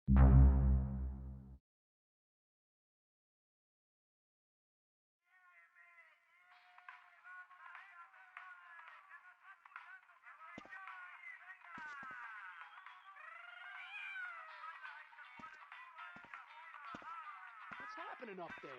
What's happening up there?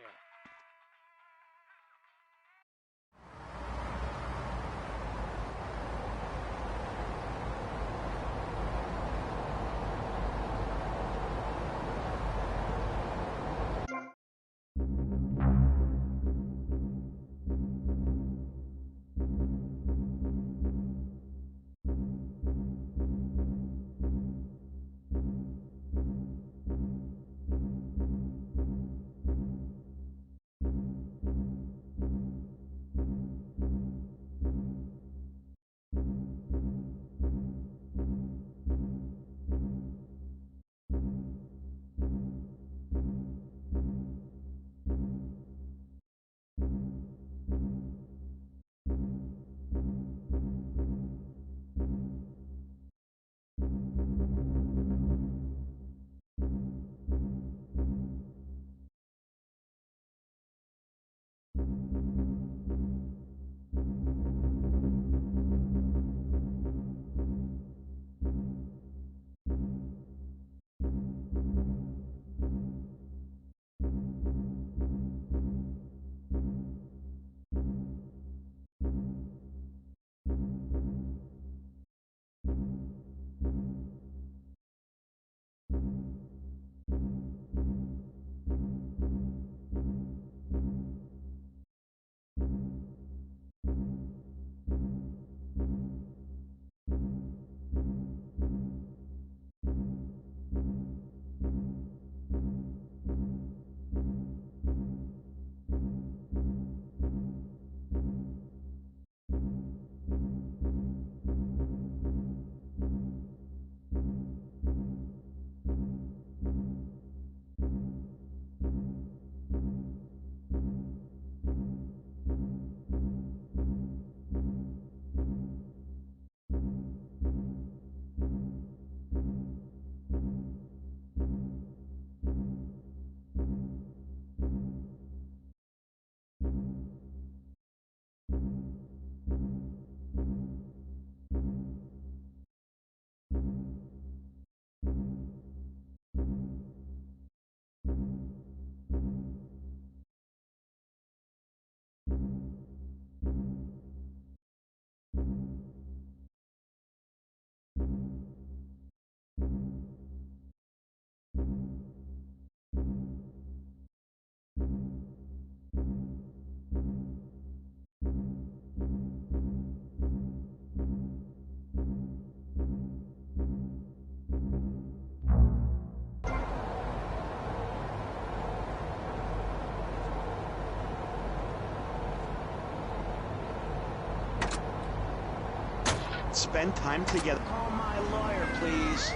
Spend time together. Call my lawyer, please.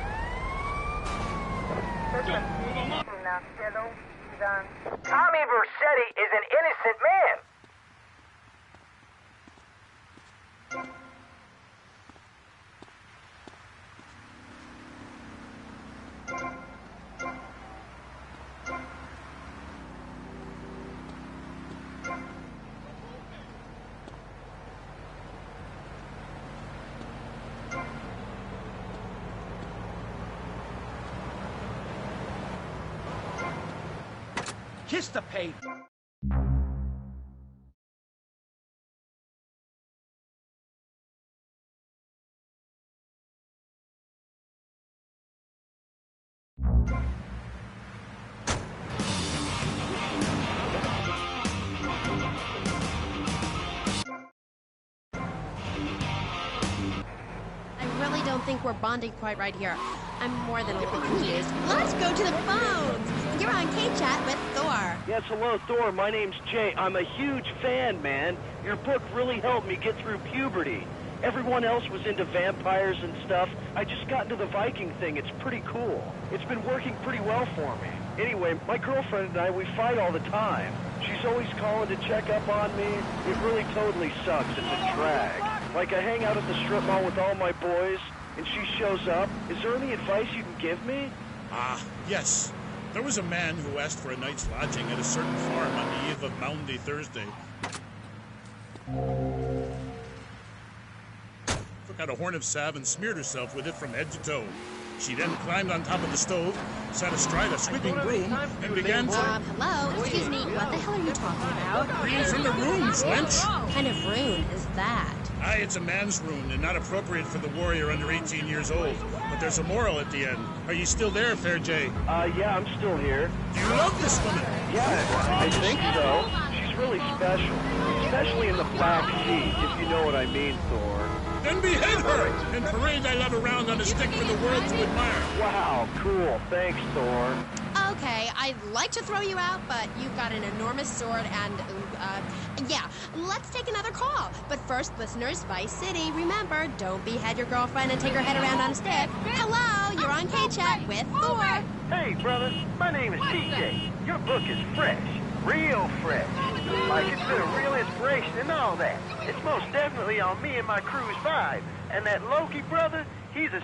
Tommy Vercetti is an innocent man. Kiss the pavement. I really don't think we're bonding quite right here. I'm more than a little confused. Let's go to the phones! You're on K-Chat with Thor. Yes, hello, Thor. My name's Jay. I'm a huge fan, man. Your book really helped me get through puberty. Everyone else was into vampires and stuff. I just got into the Viking thing. It's pretty cool. It's been working pretty well for me. Anyway, my girlfriend and I, we fight all the time. She's always calling to check up on me. It really totally sucks. It's a drag. Like, I hang out at the strip mall with all my boys, and she shows up. Is there any advice you can give me? Ah, yes. There was a man who asked for a night's lodging at a certain farm on the eve of Maundy Thursday. Took out a horn of salve and smeared herself with it from head to toe. She then climbed on top of the stove, sat astride a sweeping broom, and began to... Hello? Excuse me, what the hell are you talking about? Read from the runes, wench! What kind of rune is that? Aye, it's a man's rune, and not appropriate for the warrior under 18 years old. But there's a moral at the end. Are you still there, Fair Jay? Yeah, I'm still here. Do you love this woman? Yeah, I think so. She's really special. Especially in the Black Sea, if you know what I mean, Thor. Then behead her, and parade thy love around on a stick for the world to admire. Wow, cool. Thanks, Thor. Okay, I'd like to throw you out, but you've got an enormous sword and, yeah, let's take another call. But first, listeners, Vice City, remember, don't behead your girlfriend and take her head around on a stick. Hello, you're on K-Chat with Thor. Hey, brother, my name is TJ. Your book is fresh, real fresh. Like it's been a real inspiration and all that. It's most definitely on me and my crew's vibe. And that Loki brother, he's a...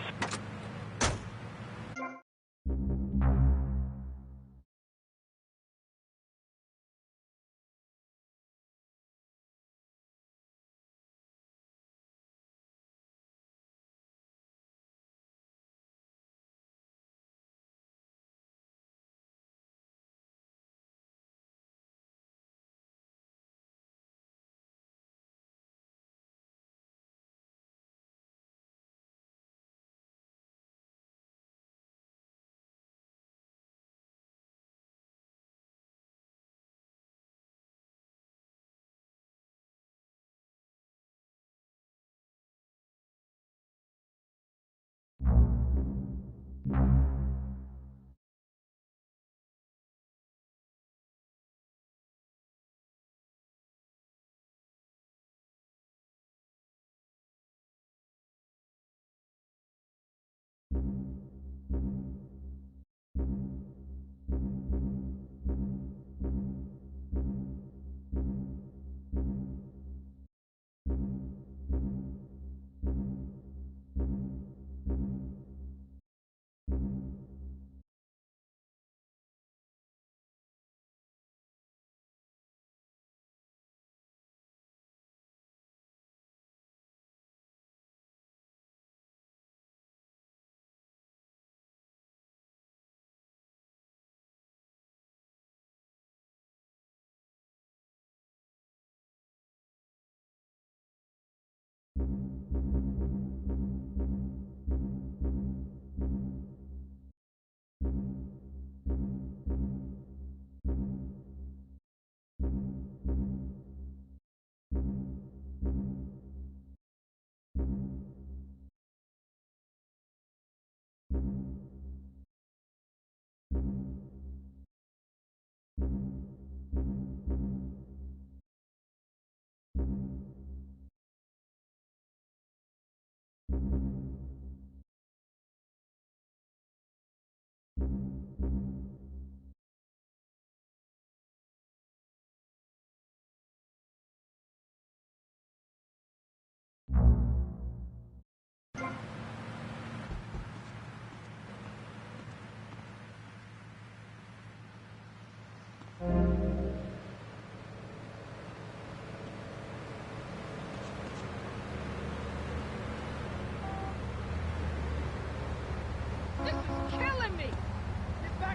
This is killing me!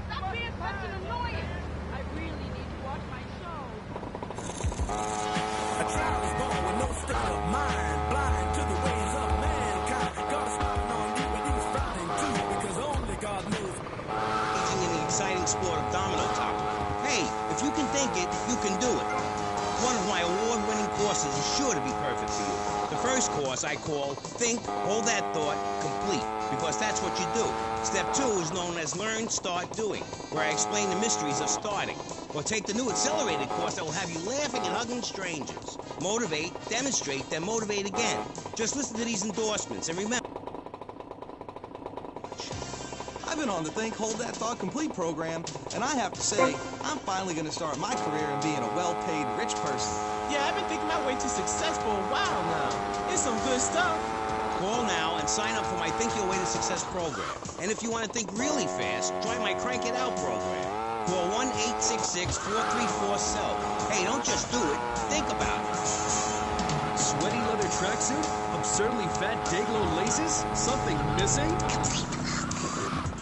Stop being such an annoyance! I really need to watch my show. A child is born with no state of mind, blind to the ways of mankind. God is smiling on you, but he's frowning too, because only God knows. Engaging in the exciting sport of domino top. Hey, if you can think it, you can do it. One of my award-winning courses is sure to be perfect for you. The first course I call Think, Hold That Thought, Complete, because that's what you do. Step 2 is known as Learn, Start, Doing, where I explain the mysteries of starting. Or take the new accelerated course that will have you laughing and hugging strangers. Motivate, demonstrate, then motivate again. Just listen to these endorsements and remember. I've been on the Think, Hold That Thought Complete program, and I have to say, I'm finally going to start my career in being a well-paid rich person. Yeah, I've been thinking my way to success for a while now. It's some good stuff. Call now and sign up for my Think Your Way to Success program. And if you want to think really fast, try my Crank It Out program. Call 1-866-434-SELF. Hey, don't just do it. Think about it. Sweaty leather tracksuit? Absurdly fat Dayglow laces? Something missing?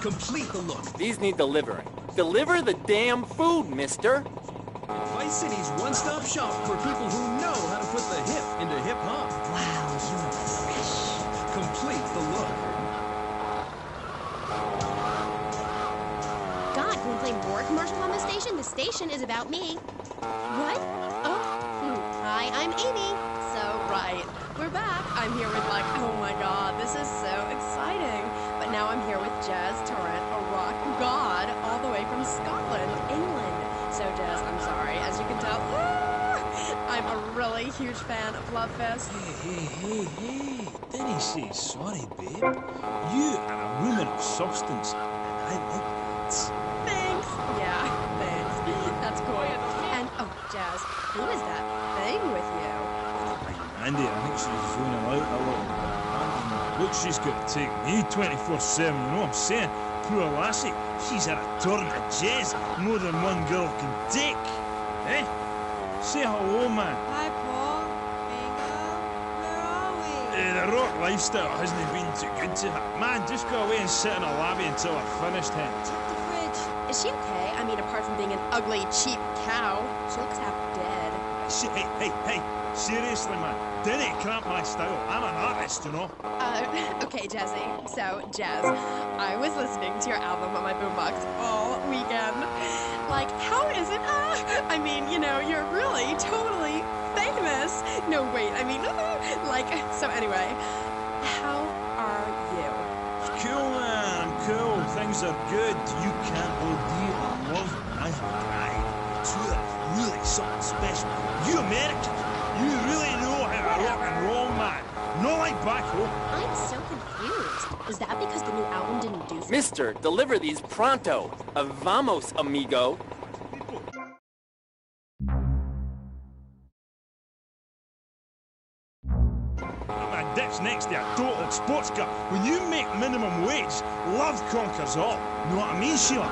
Complete the look. These need delivering. Deliver the damn food, mister. Vice City's one-stop shop for people who know how to put the hip into hip-hop. Wow, you are fresh. Complete the look. God, can we play more commercials on this station? The station is about me. What? Oh, hi, I'm Amy. So, right, we're back. I'm here with like, oh my God, this is so exciting. But now I'm here with Jazz Torrent, a rock god, all the way from Scotland, England. So, Jazz, I'm sorry. As you can tell, I'm a really huge fan of Love Fest. Hey. Didn't say sorry, babe. You are a woman of substance, and I like that. Thanks. Yeah, thanks. That's cool. And, oh, Jazz, who is that thing with you? Andy, I think she's zoning out a little bit. Look, she's got to take me 24/7, you know what I'm saying? Poor lassie, she's had a turn of jazz more than one girl can take. Eh? Say hello, man. Hi, Paul. Bingo. Where are we? The rock lifestyle hasn't been too good to her. Man, just go away and sit in a lobby until I've finished him. Check the fridge. Is she okay? I mean, apart from being an ugly, cheap cow, she looks half dead. Hey, seriously, man. Didn't cramp my style. I'm an artist, you know. Okay, Jazzy. So, Jazz, I was listening to your album on my boombox all weekend. Like, how is it? I mean, you know, you're really totally famous. No, wait, I mean, like, so anyway, how are you? Cool, man. I'm cool. Things are good. You can't believe I love my bride. It's really something special. You Americans, you really know how to rock and roll, man. Not like back home. I'm so confused. Is that because the new album didn't do something? Mister, deliver these pronto. Vamos, amigo. My dick's next to a total sports car. When you make minimum wage, love conquers all. Know what I mean, Sheila?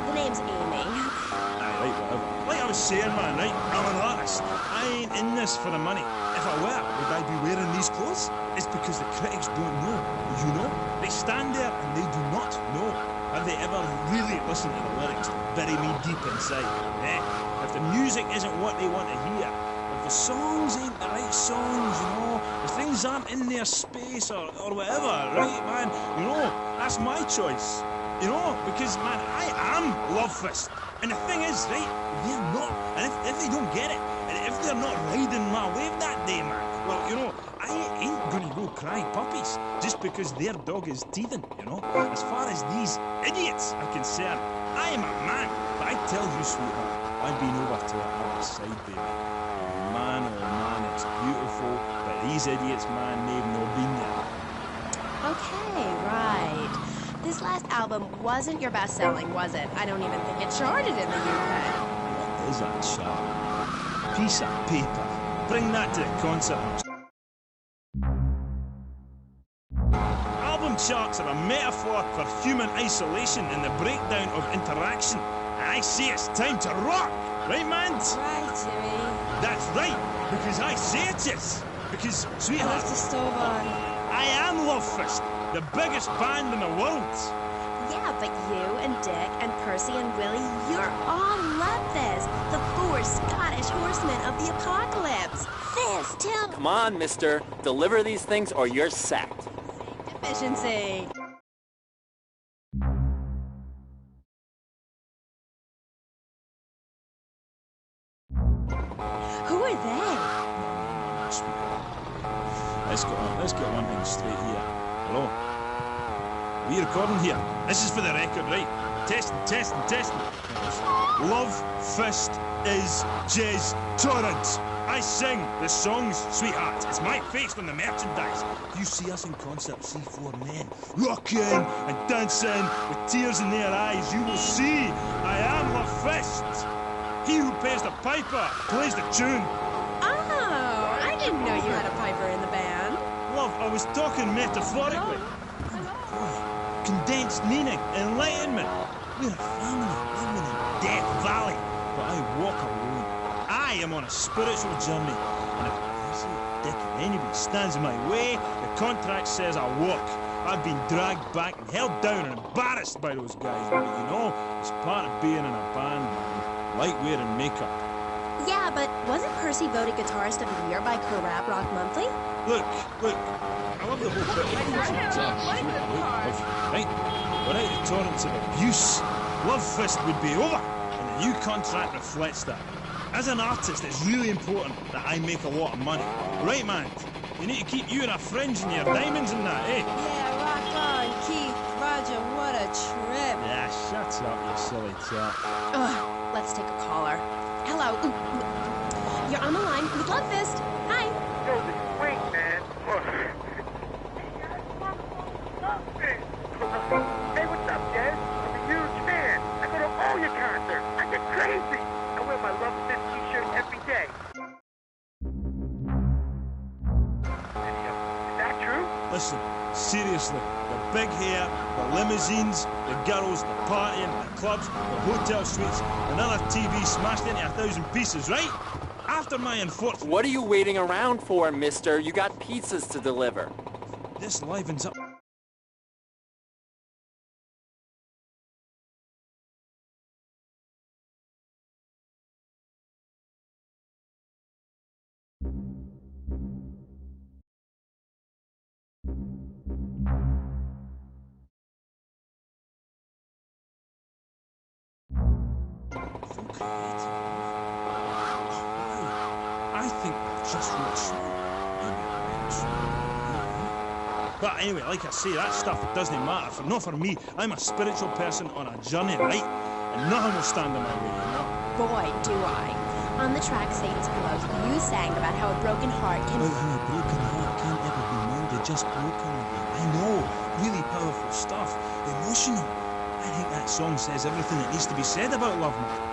The name's Amy. Aye, right, whatever. Like I was saying, man, right? I'm an artist. I ain't in this for the money. If I were, would I be wearing these clothes? It's because the critics don't know. You know? They stand there and they do not know. Have they ever really listened to the lyrics to bury me deep inside? Eh? If the music isn't what they want to hear, if the songs ain't the right songs, you know, if things aren't in their space or whatever, right, man, you know, that's my choice. You know, because, man, I am Love Fist. And the thing is, right, they're not. And if they don't get it, and if they're not riding my wave that day, man, well, you know, I ain't gonna go crying puppies just because their dog is teething, you know. As far as these idiots are concerned, I am a man. But I tell you, sweetheart, I've been over to the other side, baby. Man, oh man, it's beautiful. But these idiots, man, they've not been there. Okay, right. This last album wasn't your best-selling, was it? I don't even think it charted in the UK. What is that, Charlie? Piece of paper. Bring that to the concert. Album charts are a metaphor for human isolation and the breakdown of interaction. I say it's time to rock, right, man? Right, Jimmy. That's right, because I say it is. Because, sweetheart, What's the stove on? I am Love Fist, the biggest band in the world. Yeah, but you and Dick and Percy and Willie, you're all Love Fist, the four Scottish horsemen of the apocalypse. Fist, Tim. Come on, mister. Deliver these things or you're sacked. Efficiency. Who are they? Let's get one thing straight here. Hello? Are we recording here? This is for the record, right? Testing. Love Fist is Jazz Torrent. I sing the songs, sweetheart. It's my face on the merchandise. If you see us in concert, see four men rocking and dancing with tears in their eyes, you will see I am Love Fist. He who pays the piper plays the tune. Oh, I didn't know you had a piper in the band. Love, I was talking metaphorically. Boy, condensed meaning, enlightenment. We're a family living in Death Valley, but I walk alone. I am on a spiritual journey, and if this dick of anybody stands in my way, the contract says I walk. I've been dragged back and held down and embarrassed by those guys, but you know, it's part of being in a band, man. Like wearing makeup. Yeah, but wasn't Percy voted Guitarist of the Year by Corrap Rock Monthly? Look, I love the whole bit right? Without the torrents of abuse, Love Fist would be over, and the new contract reflects that. As an artist, it's really important that I make a lot of money. Right, man? You need to keep you and our friends and your diamonds and that, eh? Yeah, rock on, Keith. Roger, what a trip. Yeah, shut up, you silly chap. Ugh, let's take a caller. Hello. You're on the line with Love Fist. Hi. Yo, this is Wayne, man. Hey, what's up, Des? I'm a huge fan. I go to all your concerts. I get crazy. I wear my Love Fist t-shirt every day. Is that true? Listen, seriously, the big hair, the limousines, the girls, the partying, the clubs, the hotel suites, another TV smashed into 1,000 pieces, right? After my unfortunate... What are you waiting around for, mister? You got pizzas to deliver. This livens up... I think just what's But anyway, like I say, that stuff doesn't matter. Not for me. I'm a spiritual person on a journey, right? And nothing will stand in my way, you know? Boy, do I. On the track Satan's Pillows, you sang about how a broken heart can... About how a broken heart can't ever be mended, just broken. I know. Really powerful stuff. Emotional. I think that song says everything that needs to be said about love, man.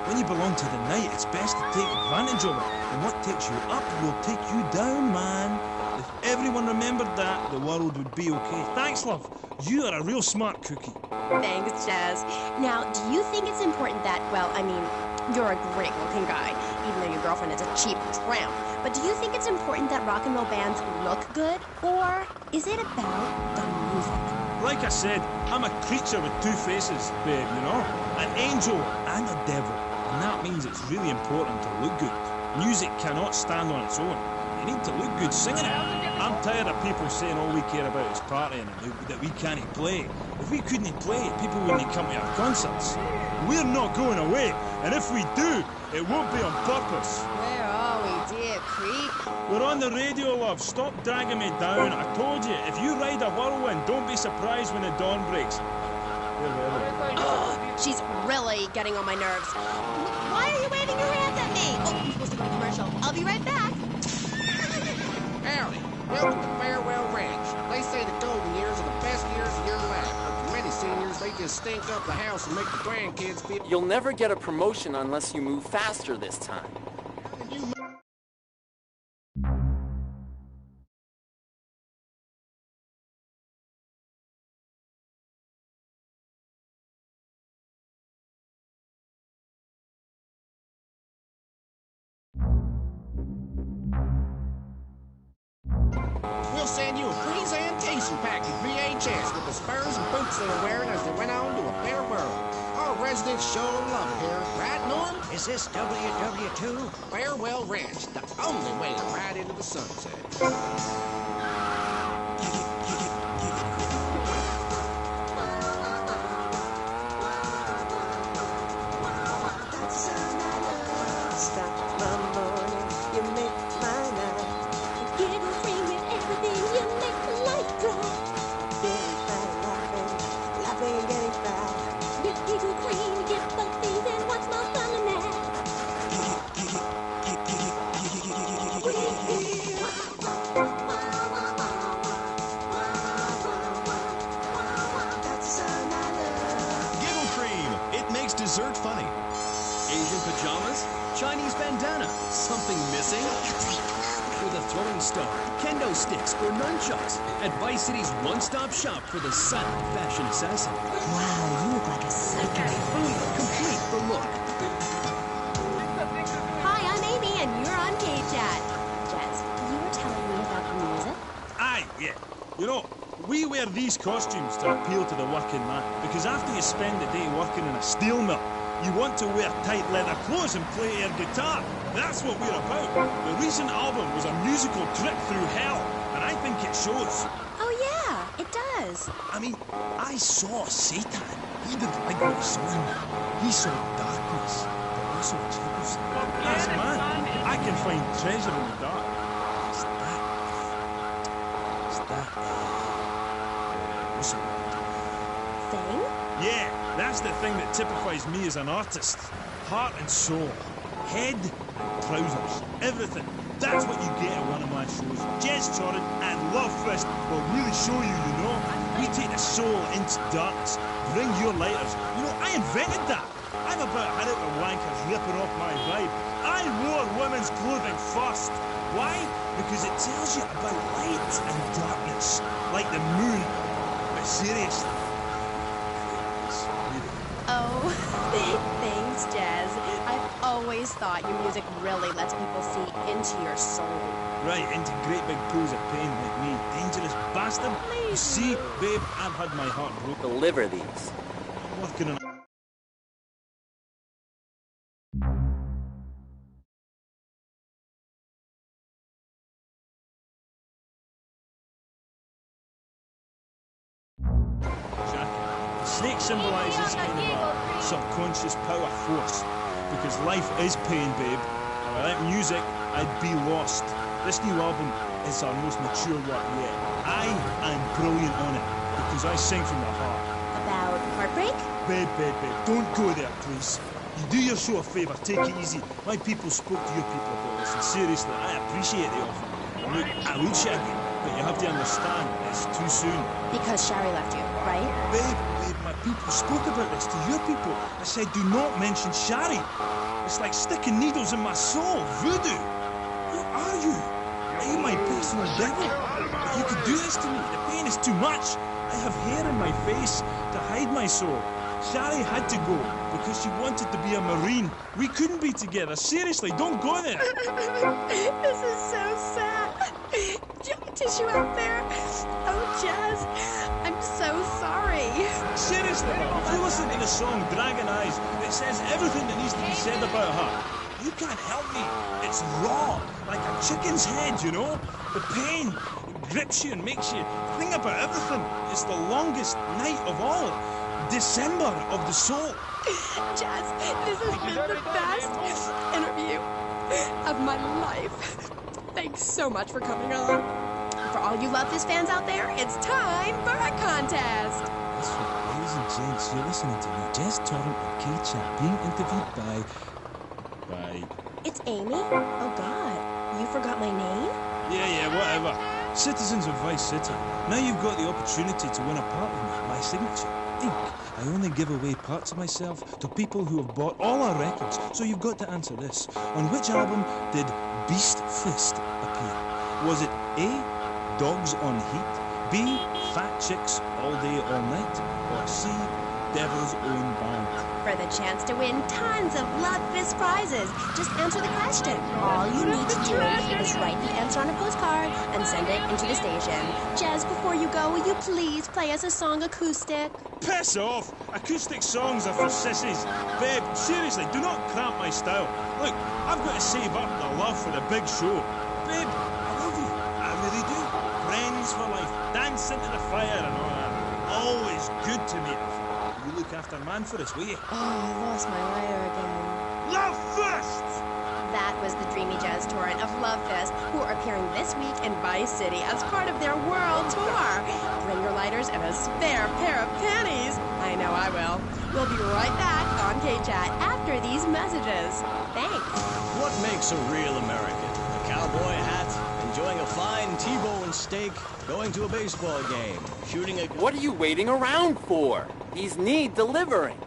When you belong to the night, it's best to take advantage of it. And what takes you up will take you down, man. If everyone remembered that, the world would be okay. Thanks, love. You are a real smart cookie. Thanks, Jazz. Now, do you think it's important that, well, I mean, you're a great-looking guy, even though your girlfriend is a cheap tramp. But do you think it's important that rock and roll bands look good? Or is it about the music? Like I said, I'm a creature with two faces, babe, you know? An angel and a devil. And that means it's really important to look good. Music cannot stand on its own. You need to look good singing it. I'm tired of people saying all we care about is partying and that we can't play. If we couldn't play, people wouldn't come to our concerts. We're not going away, and if we do, it won't be on purpose. Where are we, dear creep? We're on the radio, love. Stop dragging me down. I told you, if you ride a whirlwind, don't be surprised when the dawn breaks. She's really getting on my nerves. Why are you waving your hands at me? Oh, I'm supposed to go to commercial. I'll be right back. Howdy. Welcome to Farewell Ranch. They say the golden years are the best years of your life. But for many seniors, they just stink up the house and make the grandkids feel... You'll never get a promotion unless you move faster this time. We'll send you a presentation package VHS with the spurs and boots they were wearing as they went on to a better world. All residents show love here, right, Norm? Is this WW2? Farewell Ranch, the only way to ride into the sunset. Dessert funny. Asian pajamas? Chinese bandana? Something missing? with a throwing star, kendo sticks, or nunchucks at Vice City's one-stop shop for the silent fashion assassin. Wow, you look like a psycho. Complete the look. Hi, I'm Amy, and you're on K-Chat. Jez, you were telling me about the music? Aye, yeah. You know, we wear these costumes to appeal to the working man, because after you spend the day working in a steel mill, you want to wear tight leather clothes and play air guitar. That's what we're about. The recent album was a musical trip through hell, and I think it shows. Oh, yeah, it does. I mean, I saw Satan. He didn't like what he saw in me. He saw darkness, but also Jesus. As a man, I can find treasure in the dark. What's it? Thing? Yeah, that's the thing that typifies me as an artist. Heart and soul. Head and trousers. Everything. That's what you get at one of my shows. Jez Torrent and Love Fist will really show you, you know. We take the soul into darkness. Bring your lighters. You know, I invented that. I'm about had it with wankers ripping off my vibe. I wore women's clothing first. Why? Because it tells you about light and darkness. Like the moon. But seriously. Oh, thanks, Jez. I've always thought your music really lets people see into your soul. Right, into great big pools of pain like me. Dangerous bastard. You see, babe, I've had my heart broken. Deliver these. Working on... Snake symbolizes kind of a subconscious power force, because life is pain, babe. And without music, I'd be lost. This new album is our most mature work yet. I am brilliant on it, because I sing from the heart. About heartbreak? Babe, don't go there, please. You do your show a favour, take it easy. My people spoke to your people about this, and seriously, I appreciate the offer. Look, I would shag you, but you have to understand, it's too soon. Because Shari left you, right? Babe, my people spoke about this to your people. I said, do not mention Shari. It's like sticking needles in my soul. Voodoo. Who are you? Are you my personal devil? If you could do this to me, the pain is too much. I have hair in my face to hide my soul. Shari had to go because she wanted to be a Marine. We couldn't be together. Seriously, don't go there. This is so sad. Do you have a tissue out there? Oh, Jez, I'm so sorry. Seriously, if you listen to the song Dragon Eyes, it says everything that needs to be said about her. You can't help me. It's raw, like a chicken's head, you know? The pain grips you and makes you think about everything. It's the longest night of all. December of the soul. Jez, this has been the best interview of my life. Thanks so much for coming on. For all you Love This fans out there, it's time for a contest. That's right, ladies and gents, you're listening to me, Jez Torrent and K-Chat, being interviewed by... It's Amy? Oh, God. You forgot my name? Yeah, whatever. Citizens of Vice City. Now you've got the opportunity to win a part of me, my signature. Think. I only give away parts of myself to people who have bought all our records, so you've got to answer this. On which album did Beast Fist appear? Was it A, Dogs on Heat, B, Fat Chicks All Day All Night, or C, Devil's Own Band? For the chance to win tons of Love This prizes, just answer the question. All you need to do is write the answer on a postcard and send it into the station. Jez, before you go, will you please play us a song acoustic? Piss off! Acoustic songs are for sissies. Babe, seriously, do not cramp my style. Look, I've got to save up the love for the big show. Babe, I love you. I really do. Friends for life, dance into the fire and all that. Always good to meet her. You look after man for us, will you? Oh, I lost my lighter again. Love Fist! That was the dreamy Jez Torrent of Love Fist, who are appearing this week in Vice City as part of their world tour. Bring your lighters and a spare pair of panties. I know I will. We'll be right back on K-Chat after these messages. Thanks. What makes a real American? A cowboy hat, enjoying a fine T-bone steak, going to a baseball game, shooting a... What are you waiting around for? These need delivering.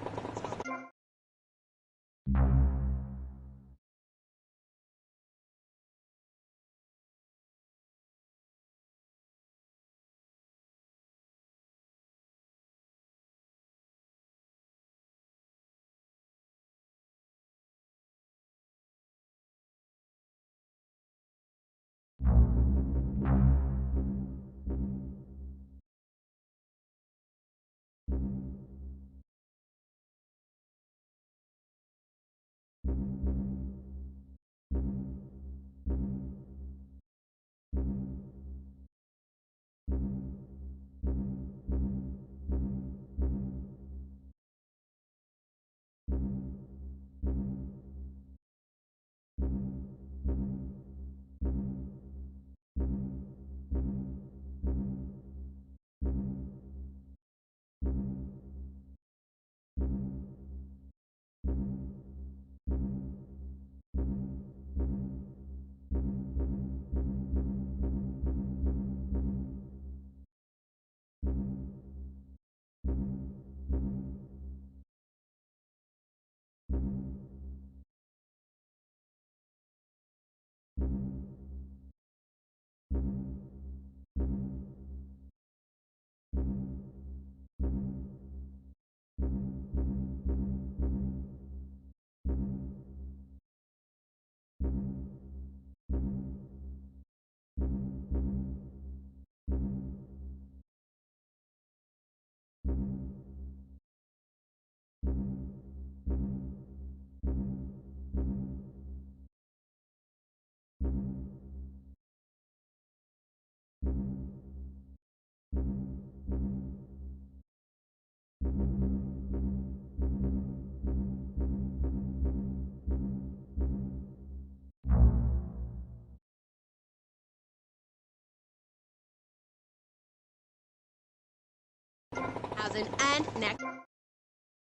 2000, and next,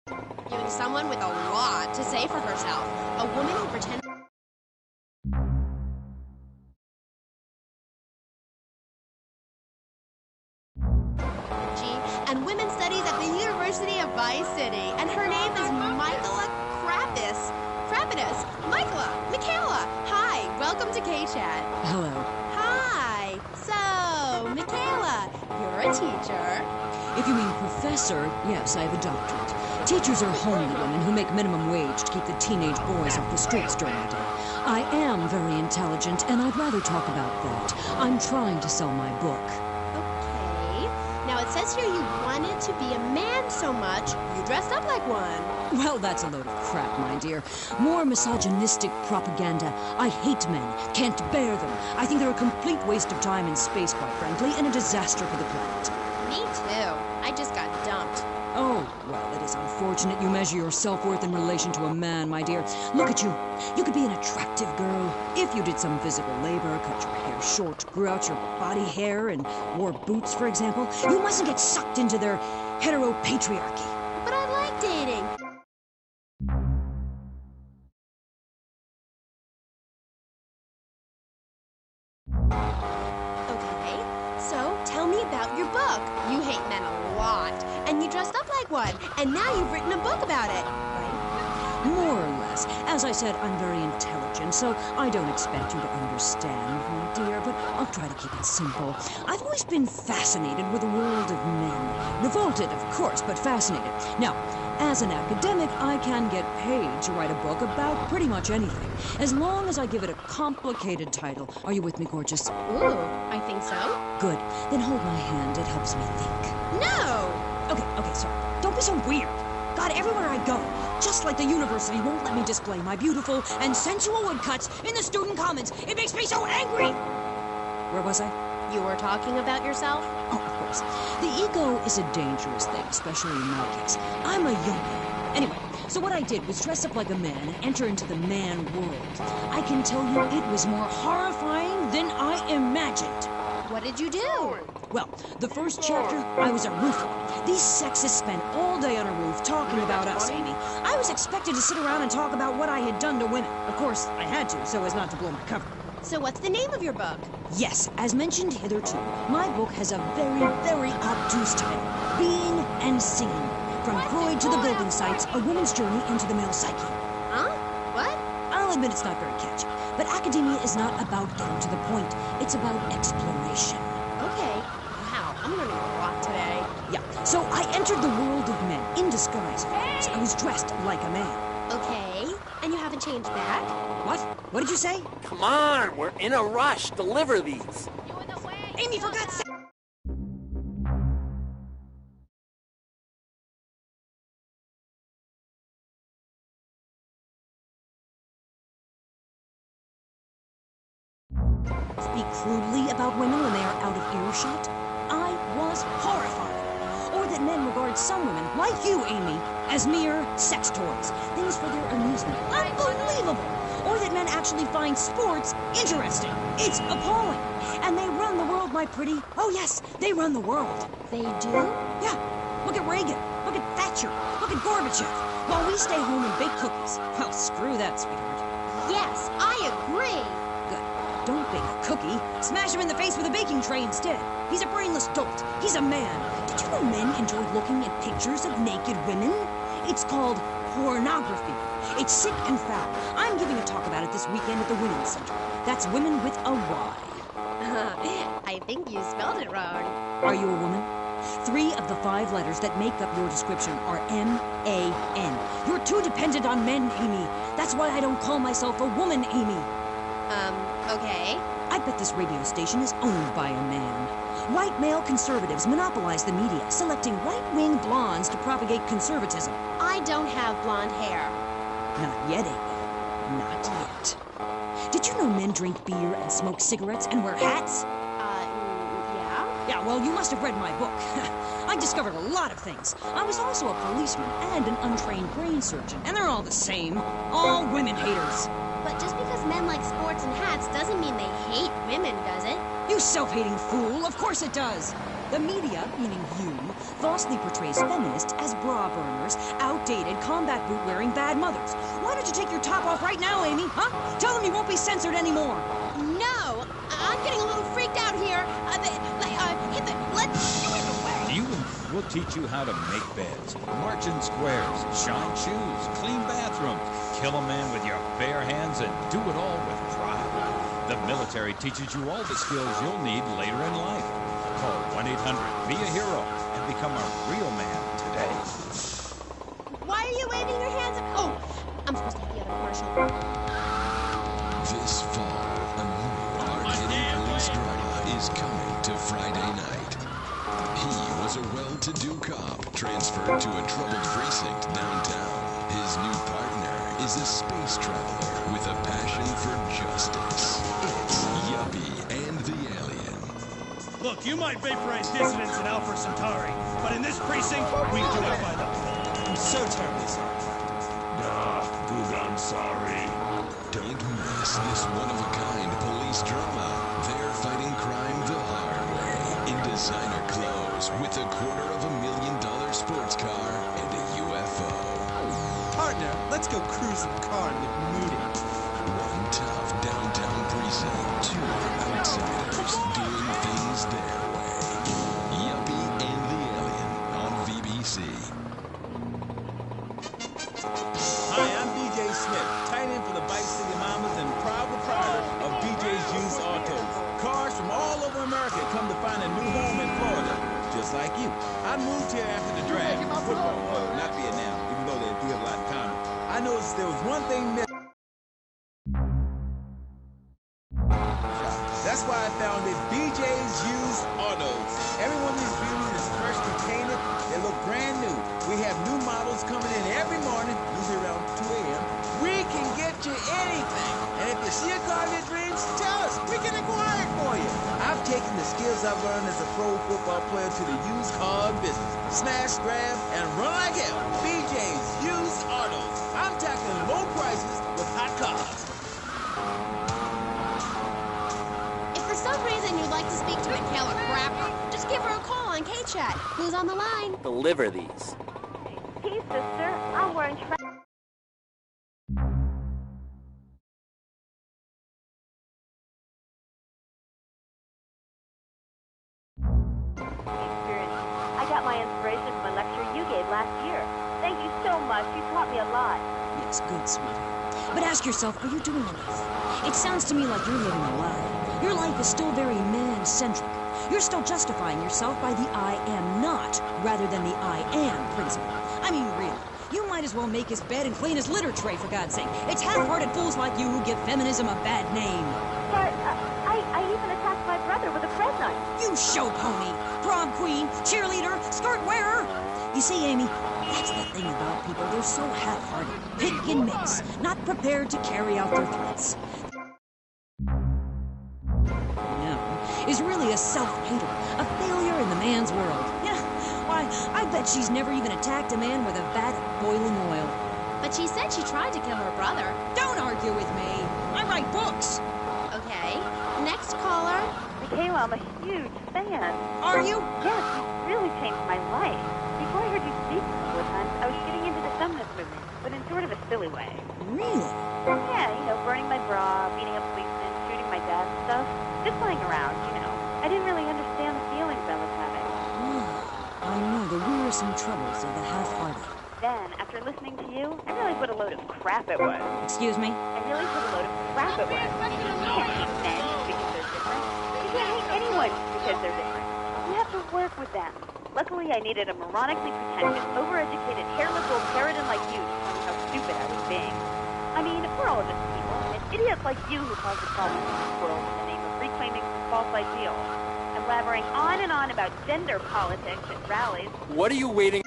interviewing someone with a lot to say for herself. A woman who pretends... and women's studies at the University of Vice City. And her name is Michaela Krapitis. Michaela. Hi, welcome to K-Chat. Hello. Hi. So, Michaela, you're a teacher. If you mean professor, yes, I have a doctorate. Teachers are homely women who make minimum wage to keep the teenage boys off the streets during the day. I am very intelligent, and I'd rather talk about that. I'm trying to sell my book. Now, it says here you wanted to be a man so much, you dressed up like one. Well, that's a load of crap, my dear. More misogynistic propaganda. I hate men, can't bear them. I think they're a complete waste of time in space, quite frankly, and a disaster for the planet. Me too. I just got dumped. Oh, well, it is unfortunate you measure your self-worth in relation to a man, my dear. Look at you. You could be an attractive girl if you did some physical labor, cut your hair short, grew out your body hair, and wore boots, for example. You mustn't get sucked into their heteropatriarchy. But I like dating. Okay, so tell me about your book. You hate men a lot, and you dressed up like one, and now you've written a book about it, right? More or less. As I said, I'm very intelligent, so I don't expect you to understand, my dear, but I'll try to keep it simple. I've always been fascinated with the world of men. Revolted, of course, but fascinated. Now, as an academic, I can get paid to write a book about pretty much anything, as long as I give it a complicated title. Are you with me, gorgeous? Ooh, I think so. Good. Then hold my hand. It helps me think. No! Okay, sorry. Don't be so weird. God, everywhere I go, just like the university won't let me display my beautiful and sensual woodcuts in the student commons. It makes me so angry! Where was I? You were talking about yourself? Oh, of course. The ego is a dangerous thing, especially in my case. I'm a young man. Anyway, so what I did was dress up like a man and enter into the man world. I can tell you it was more horrifying than I imagined. What did you do? Well, the first chapter, I was a roofer. These sexists spend all day on a roof talking about us, Amy. I was expected to sit around and talk about what I had done to women. Of course, I had to, so as not to blow my cover. So what's the name of your book? Yes, as mentioned hitherto, my book has a very, very obtuse title. Being and Singing. From Freud to the building sites, a woman's journey into the male psyche. Huh? What? I'll admit it's not very catchy, but academia is not about getting to the point. It's about exploration. Okay. Wow, I'm learning a lot today. Yeah, so I entered the world of men, in disguise, of course. I was dressed like a man. Okay, and you haven't changed back? What? What did you say? Come on, we're in a rush. Deliver these. Amy, for God's sake! Speak crudely about women when they are out of earshot? I was horrified. Or that men regard some women, like you, Amy, as mere sex toys. Things for their amusement. Unbelievable! Or that men actually find sports interesting. It's appalling. And they run the world, my pretty. Oh, yes, they run the world. They do? Yeah. Look at Reagan. Look at Thatcher. Look at Gorbachev. While we stay home and bake cookies. Well, screw that, sweetheart. Yes, I agree. Good. Don't bake a cookie. Smash him in the face with a baking tray instead. He's a brainless dolt. He's a man. Did you know men enjoy looking at pictures of naked women? It's called pornography. It's sick and foul. I'm giving a talk about it this weekend at the Women's Center. That's women with a Y. I think you spelled it wrong. Are you a woman? 3 of the 5 letters that make up your description are M-A-N. You're too dependent on men, Amy. That's why I don't call myself a woman, Amy. Okay. I bet this radio station is owned by a man. White male conservatives monopolize the media, selecting right-wing blondes to propagate conservatism. I don't have blonde hair. Not yet, Amy. Not yet. Did you know men drink beer and smoke cigarettes and wear hats? Yeah? Yeah, well, you must have read my book. I discovered a lot of things. I was also a policeman and an untrained brain surgeon, and they're all the same. All women haters. But just because men like sports and hats doesn't mean they hate women, does it? You You self-hating fool! Of course it does! The media, meaning you, falsely portrays feminists as bra burners, outdated, combat boot-wearing bad mothers. Why don't you take your top off right now, Amy, huh? Tell them you won't be censored anymore. No, I'm getting a little freaked out here. Let's do it away. You and we'll teach you how to make beds, march in squares, shine shoes, clean bathrooms, kill a man with your bare hands, and do it all with pride. The military teaches you all the skills you'll need later in life. Call 1-800, be a hero, and become a real man today. Why are you waving your hands? Oh, I'm supposed to have the other commercial. This fall, a new hard-hitting police drama is coming to Friday night. He was a well-to-do cop transferred to a troubled precinct downtown. His new partner is a space traveler with a passion for justice. It's Yuppie and the Alien. Look, you might vaporize dissidents in Alpha Centauri, but in this precinct, we do it by the book. I'm so terribly sorry. I'm sorry. Don't miss this one-of-a-kind police drama. They're fighting crime the hard way in designer clothes with a $250,000 sports car and a UFO. Partner, let's go cruise in the car and look moody. One tough downtown precinct, two outsiders doing things their way. Yuppie and the Alien on VBC. Hi, I'm DJ Smith, tight end for the Vice City Mamas and proud proprietor of DJ's Used Autos. Cars from all over America come to find a new home in Florida, just like you. I moved here after the draft, football, not Vietnam, even though they do have a lot in common. I noticed there was one thing missing. That's why I founded BJ's Used Autos. Every one of these beauties is freshly painted. They look brand new. We have new models coming in every morning, usually around 2 a.m. We can get you anything. And if you see a car of your dreams, tell us. We can acquire it for you. I've taken the skills I've learned as a pro football player to the used car business. Smash, grab, and run like hell. BJ's Used Autos. I'm tackling low prices with hot cars. If for some reason you'd like to speak to Michaela Crapper, just give her a call on K-Chat. Who's on the line? Deliver these. Hey, sister, I'm wearing I got my inspiration from a lecture you gave last year. Thank you so much. You taught me a lot. Yes, good, sweetheart. But ask yourself, are you doing enough? It sounds to me like you're living a lie. Your life is still very man-centric. You're still justifying yourself by the I am not, rather than the I am principle. I mean, really. You might as well make his bed and clean his litter tray, for God's sake. It's half-hearted fools like you who give feminism a bad name. But I even attacked my brother with a bread knife. You show pony, prom queen, cheerleader, skirt wearer. You see, Amy, that's the thing about people. They're so half-hearted, pick and mix, not prepared to carry out their threats. No, is really a self-hater, a failure in the man's world. Yeah, why, I bet she's never even attacked a man with a vat of boiling oil. But she said she tried to kill her brother. Don't argue with me. I write books. Okay, next caller. Michaela, I'm a huge fan. Are you? Yes, you really changed my life. Before I heard you speak a couple of times, I was getting into the feminist movement, but in sort of a silly way. Really? Yeah, you know, burning my bra, beating up policemen, shooting my dad and stuff. Just playing around, you know. I didn't really understand the feelings I was having. I know the wearisome troubles of the half-hearted. Then, after listening to you, I realized what a load of crap it was. Excuse me? I realized what a load of crap it was. You can't hate men because they're different. You can't hate anyone because they're different. You have to work with them. Luckily, I needed a moronically pretentious, overeducated, hair-liberal paradigm like you to tell me how stupid I was being. I mean, we're all just people, and it's idiots like you who cause the problems in this world in the name of reclaiming some false ideals. I'm blabbering on and on about gender politics at rallies. What are you waiting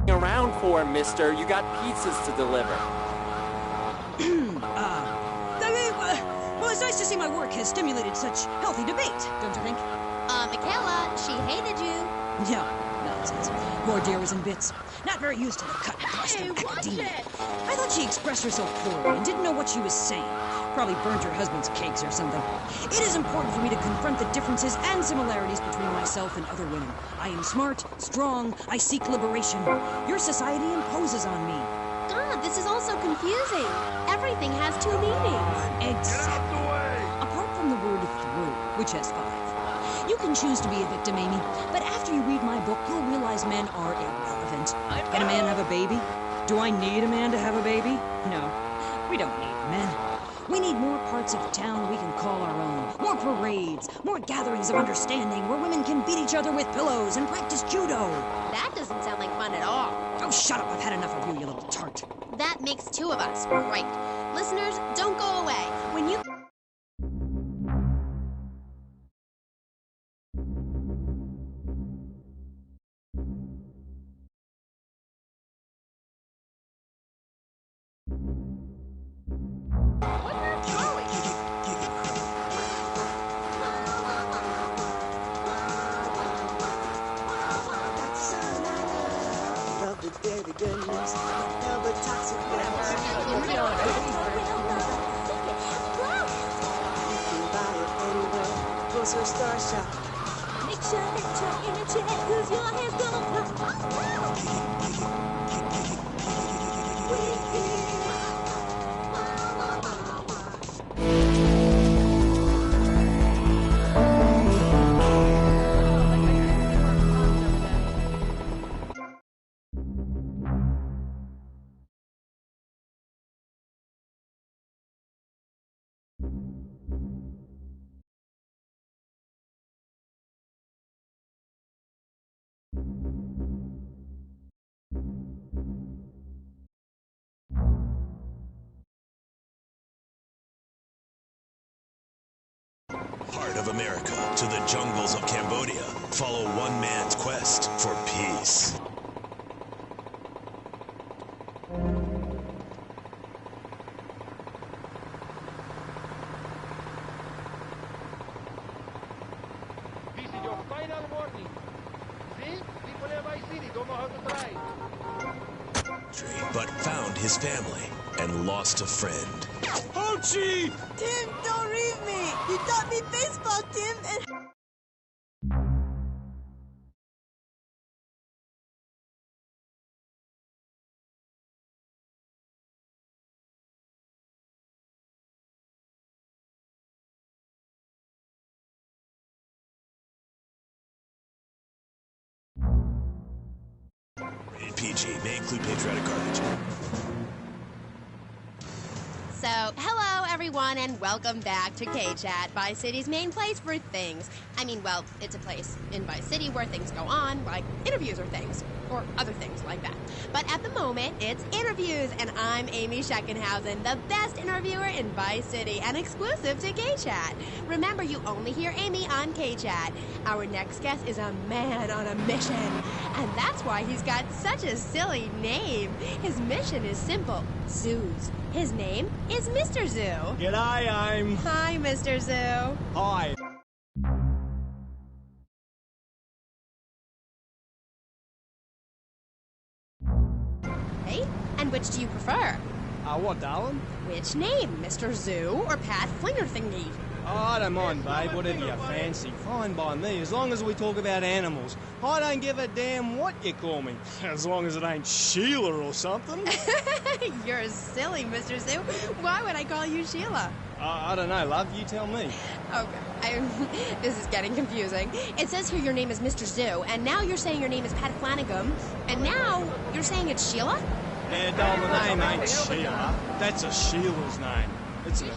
around for, mister? You got pizzas to deliver. Well, it's nice to see my work has stimulated such healthy debate, don't you think? Michaela, she hated you. Yeah, nonsense. Poor dear was in bits. Not very used to the cut and thrust of academia. I thought she expressed herself poorly and didn't know what she was saying. Probably burned her husband's cakes or something. It is important for me to confront the differences and similarities between myself and other women. I am smart, strong, I seek liberation. Your society imposes on me. God, this is all so confusing. Everything has two meanings. Exactly. Apart from the word through, which has 5. You can choose to be a victim, Amy, but after you read my book, you'll realize men are irrelevant. Can a man have a baby? Do I need a man to have a baby? No, we don't need men. We need more parts of town we can call our own. More parades, more gatherings of understanding where women can beat each other with pillows and practice judo. That doesn't sound like fun at all. Oh, shut up. I've had enough of you, you little tart. That makes 2 of us. Right. Listeners, don't go away. When you... Star shop. Make sure that you're in a check, 'cause your hair's gonna Heart of America to the jungles of Cambodia. Follow one man's quest for peace. This is your final warning. See? People in my city don't know how to drive. But found his family and lost a friend. Hochi! Tim, don't leave me! You taught me baseball, Tim, and... Rated PG. May include patriotic garbage. So, hello everyone and welcome back to K-Chat, Vice City's main place for things. I mean, well, it's a place in Vice City where things go on, like interviews or things, or other things like that. But at the moment, it's interviews, and I'm Amy Scheckenhausen, the best interviewer in Vice City and exclusive to K-Chat. Remember, you only hear Amy on K-Chat. Our next guest is a man on a mission, and that's why he's got such a silly name. His mission is simple: zoos. His name is Mr. Zoo. G'day, I'm... Hi, Mr. Zoo. Hi. Hey, and which do you prefer? What, darling? Which name, Mr. Zoo or Pat Flinger Thingy? Oh, I don't mind, babe. Whatever you fancy. Fine by me, as long as we talk about animals. I don't give a damn what you call me. As long as it ain't Sheila or something. You're silly, Mr. Zoo. Why would I call you Sheila? I don't know, love. You tell me. Okay, this is getting confusing. It says here your name is Mr. Zoo, and now you're saying your name is Pat Flanagan, and now you're saying it's Sheila? Yeah, doll, the name ain't Sheila. That's a Sheila's name. It's a...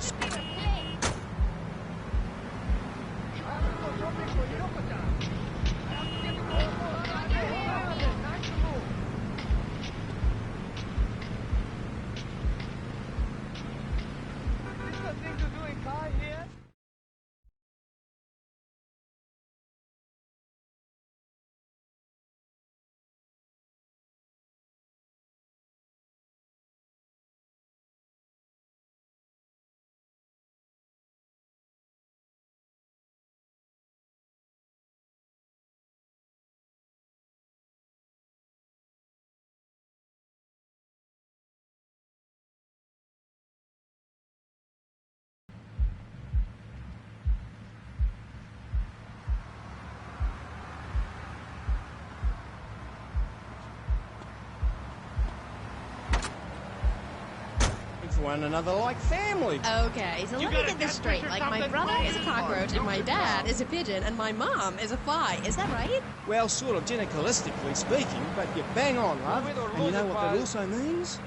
one another like family. Okay, so let me get this straight. Like, my brother is a cockroach, and my dad is a pigeon, and my mom is a fly. Is that right? Well, sort of gynecalistically speaking, but you're bang on, love. And you know what that also means?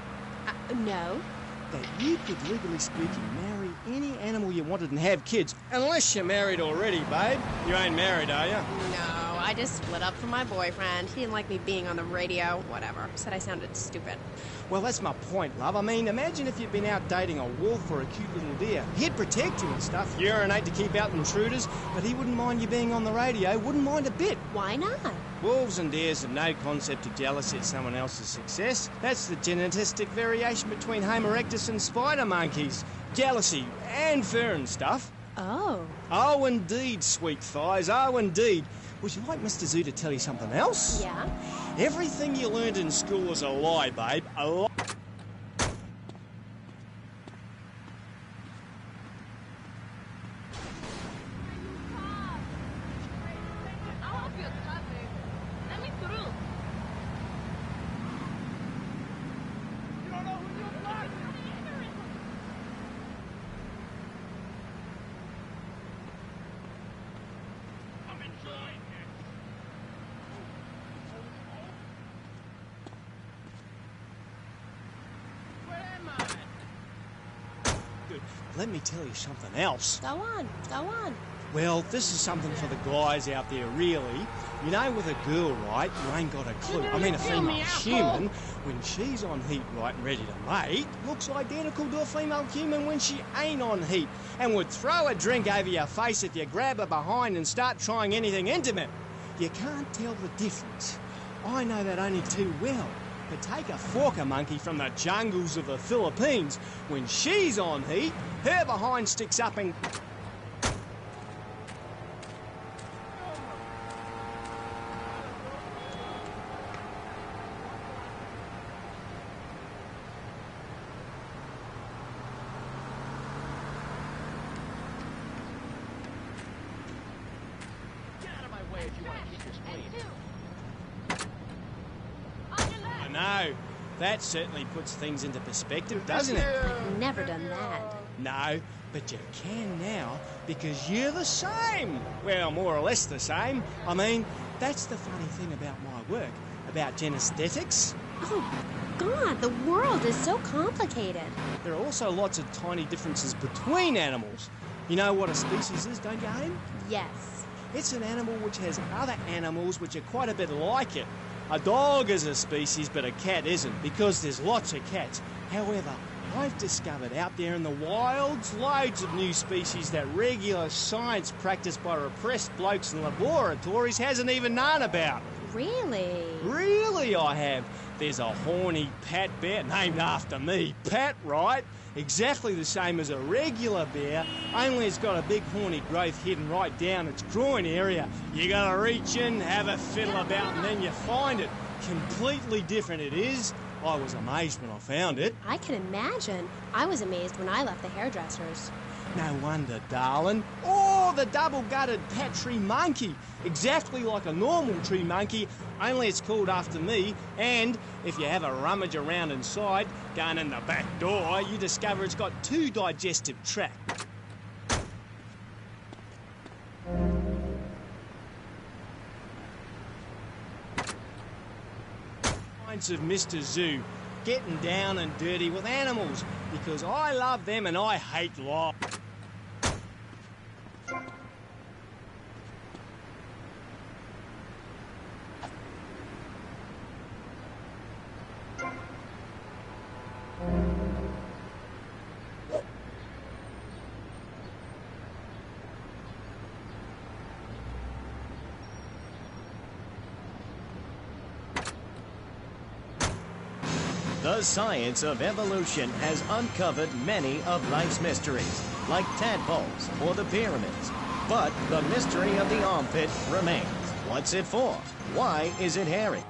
No. That you could, legally speaking, marry any animal you wanted and have kids. Unless you're married already, babe. You ain't married, are you? No, I just split up from my boyfriend. He didn't like me being on the radio. Whatever. Said I sounded stupid. Well, that's my point, love. I mean, imagine if you'd been out dating a wolf or a cute little deer. He'd protect you and stuff, urinate to keep out intruders, but he wouldn't mind you being on the radio, wouldn't mind a bit. Why not? Wolves and deers have no concept of jealousy at someone else's success. That's the genetistic variation between Homo erectus and spider monkeys. Jealousy and fur and stuff. Oh. Oh, indeed, sweet thighs, oh, indeed. Would you like Mr. Zoo to tell you something else? Yeah? Everything you learned in school is a lie, babe. A lie. Let me tell you something else. Go on, go on. Well, this is something for the guys out there, really. You know, with a girl, right, you ain't got a clue. I mean, a female human, when she's on heat, right, and ready to mate, looks identical to a female human when she ain't on heat, and would throw a drink over your face if you grab her behind and start trying anything intimate. You can't tell the difference. I know that only too well. But take a forker monkey from the jungles of the Philippines. When she's on heat, her behind sticks up and... Get out of my way if you want to keep your spleen. No, that certainly puts things into perspective, doesn't it? I've never done that. No, but you can now, because you're the same. Well, more or less the same. I mean, that's the funny thing about my work, about genesthetics. Oh, God, the world is so complicated. There are also lots of tiny differences between animals. You know what a species is, don't you, Aim? Yes. It's an animal which has other animals which are quite a bit like it. A dog is a species, but a cat isn't, because there's lots of cats. However, I've discovered out there in the wilds loads of new species that regular science practiced by repressed blokes in laboratories hasn't even known about. Really? Really, I have. There's a horny Pat bear, named after me. Pat, right? Exactly the same as a regular bear, only it's got a big horny growth hidden right down its groin area. You gotta reach in, have a fiddle about, and then you find it. Completely different it is. I was amazed when I found it. I can imagine. I was amazed when I left the hairdressers. No wonder, darling. Oh, the double-gutted Pat tree monkey. Exactly like a normal tree monkey, only it's called after me. And if you have a rummage around inside, going in the back door, you discover it's got 2 digestive tracts. Of Mr. Zoo, getting down and dirty with animals, because I love them and I hate life. The science of evolution has uncovered many of life's mysteries, like tadpoles or the pyramids. But the mystery of the armpit remains. What's it for? Why is it hairy?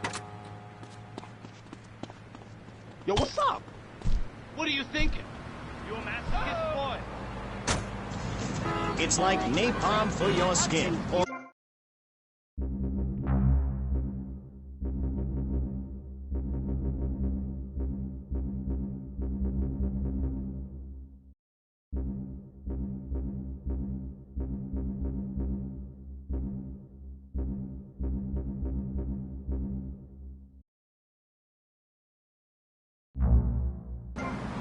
Yo, what's up? What are you thinking? You a masochist boy? It's like napalm for your skin, or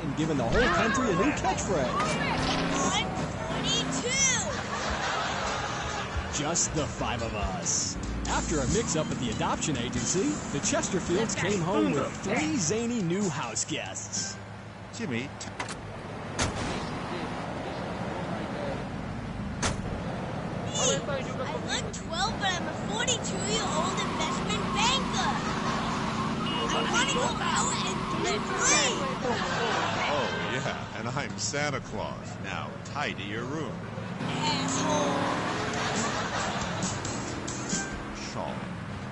and giving the whole country a new catchphrase. I'm 22! Just the 5 of us. After a mix-up at the adoption agency, the Chesterfields came home with 3 zany new house guests. Jimmy. Hey, I look 12, but I'm a 42-year-old investment banker. I want to go out and be free. Oh, yeah, and I'm Santa Claus. Now, tidy your room. Asshole. Sean,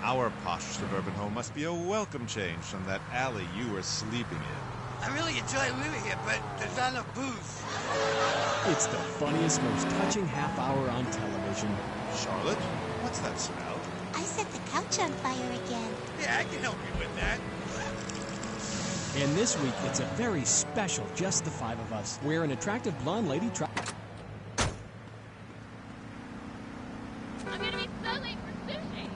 our posh suburban home must be a welcome change from that alley you were sleeping in. I really enjoy living here, but there's not enough booze. It's the funniest, most touching half hour on television. Charlotte, what's that smell? I set the couch on fire again. Yeah, I can help you with that. And this week, it's a very special Just the 5 of Us, where an attractive blonde lady I'm gonna be so late for sushi.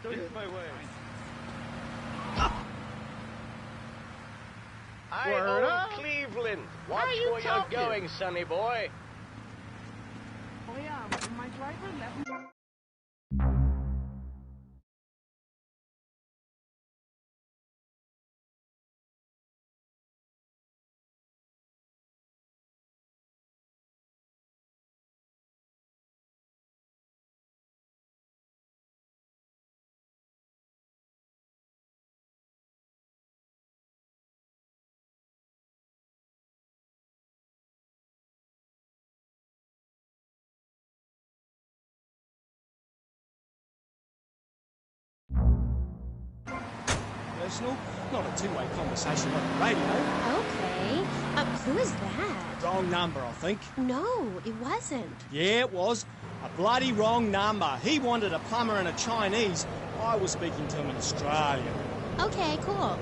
It's my way. Word Hi, up. Cleveland. Watch Where are you where talking? you're going, sonny boy. Oh yeah, my driver left me. personal, not a two-way conversation on the radio. Okay. Who is that? Wrong number, I think. No, it wasn't. Yeah, it was. A bloody wrong number. He wanted a plumber and a Chinese. I was speaking to him in Australia. Okay, cool.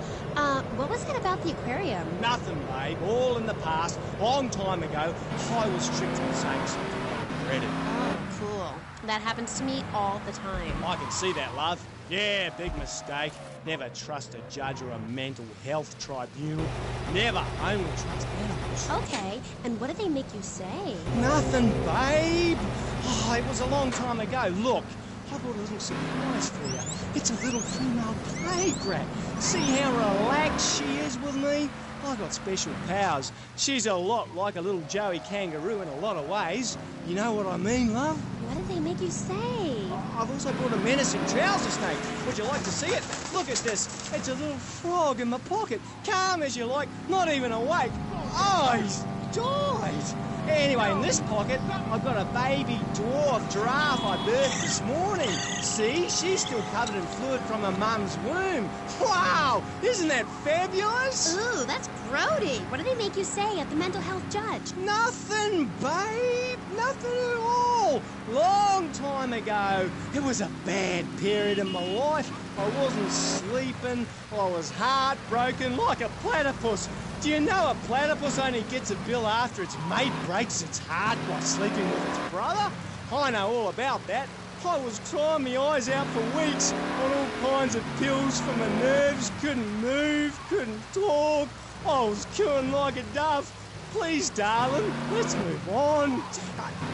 What was it about the aquarium? Nothing, babe. All in the past. Long time ago, I was tricked into saying something I regretted. Oh, cool. That happens to me all the time. I can see that, love. Yeah, big mistake. Never trust a judge or a mental health tribunal. Never. Only trust animals. Okay, and what did they make you say? Nothing, babe. Oh, it was a long time ago. Look, I've got a little surprise for you. It's a little female playground. See how relaxed she is with me? I got special powers. She's a lot like a little Joey kangaroo in a lot of ways. You know what I mean, love? What did they make you say? I've also brought a menacing trouser snake. Would you like to see it? Look at this. It's a little frog in my pocket. Calm as you like, not even awake. Eyes died. Anyway, in this pocket, I've got a baby dwarf giraffe I birthed this morning. See, she's still covered in fluid from her mum's womb. Wow, isn't that fabulous? Ooh, that's grody. What did they make you say at the mental health judge? Nothing, babe. Nothing at all. Long time ago. It was a bad period in my life. I wasn't sleeping. I was heartbroken like a platypus. Do you know a platypus only gets a bill after its mate breaks its heart by sleeping with its brother? I know all about that. I was crying my eyes out for weeks on all kinds of pills for my nerves, couldn't move, couldn't talk. I was cooing like a dove. Please, darling, let's move on.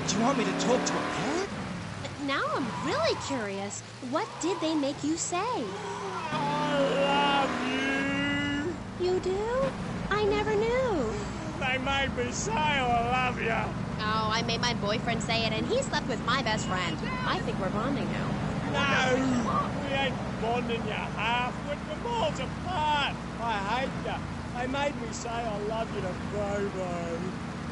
Do you want me to talk to a parrot? Now I'm really curious. What did they make you say? I love you. You do? I never knew. They made me say I love you. Oh, I made my boyfriend say it, and he slept with my best friend. I think we're bonding now. No, we ain't bonding, you half. We're miles apart. I hate you. They made me say I love you to Bobo.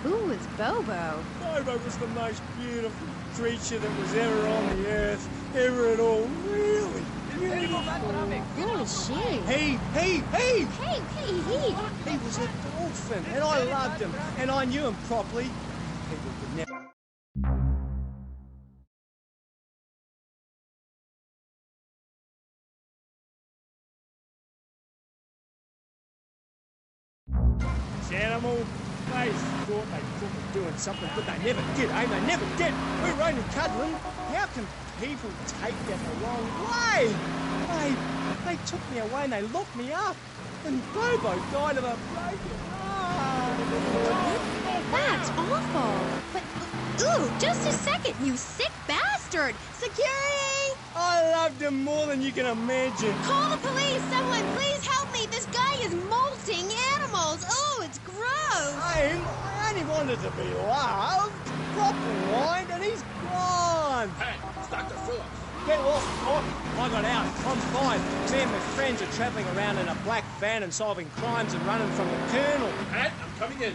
Who was Bobo? Bobo was the most beautiful creature that was ever on the earth, ever at all. Really, Who is she? He! Hey, he! He was a dolphin, and I loved him, and I knew him properly. People could never... Animal, they thought they were doing something, but they never did, eh? They never did. We were only cuddling. How can people take that the wrong way? They took me away and they locked me up. And Bobo died of a broken heart. That's awful. But, ooh, just a second, you sick bastard! Security! I loved him more than you can imagine. Call the police! Someone, please help me! This guy is molting animals! Oh, it's gross! I only wanted to be loved, proper wine, and he's gone. Hey, it's Dr. Phillips. Get off! I got out. I'm fine. Me and my friends are travelling around in a black van and solving crimes and running from the Colonel. Pat, I'm coming in.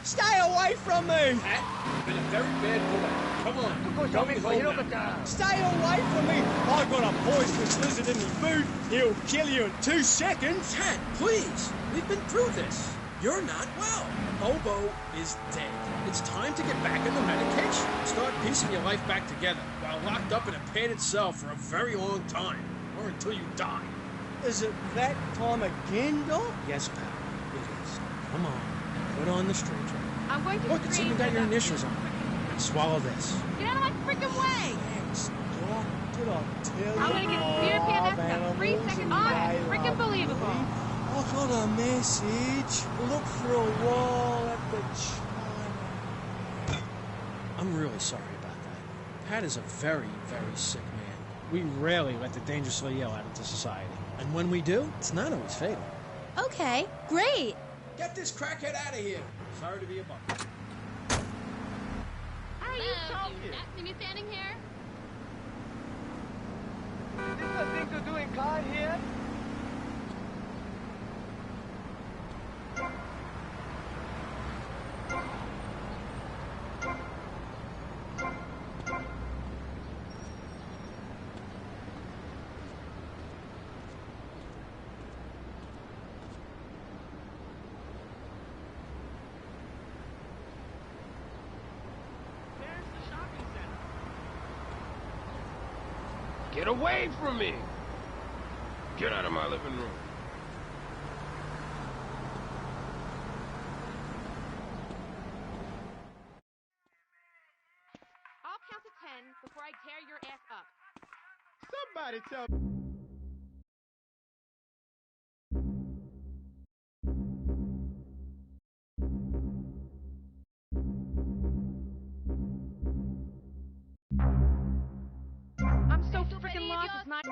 Stay away from me! Pat, you've been a very bad boy. Come on, going home now. Stay away from me! I've got a poisonous lizard in my boot. He'll kill you in 2 seconds. Ted, please. We've been through this. You're not well. Bobo is dead. It's time to get back on the medication. Start piecing your life back together while locked up in a padded cell for a very long time. Or until you die. Is it that time again, Doc? Yes, pal. It is. Come on. Put on the stretcher. I'm going to Look, it's even got your initials on it. And swallow this. Get out of my freaking way! Thanks, Doc. Did I tell you? I'm gonna get severe PMS in 3 seconds. Oh, freaking believable. I got a message. Look for a while at the China. I'm really sorry about that. Pat is a very, very sick man. We rarely let the dangerously ill out into society. And when we do, it's not always fatal. Okay, great. Get this crackhead out of here. Sorry to be a bummer. How are you talking? Do you not see me standing here? Is this the thing to do in car here? Get away from me! Get out of my living room. I'll count to 10 before I tear your ass up. Somebody tell me. I'm so freaking lost, it's not...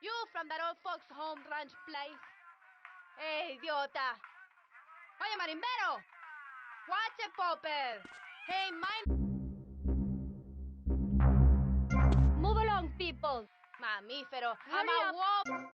You from that old folks home ranch place? Hey, idiota. Oye, marimbero. Watch it, Popper. Hey, move along, people. Mamífero, I'm a walk.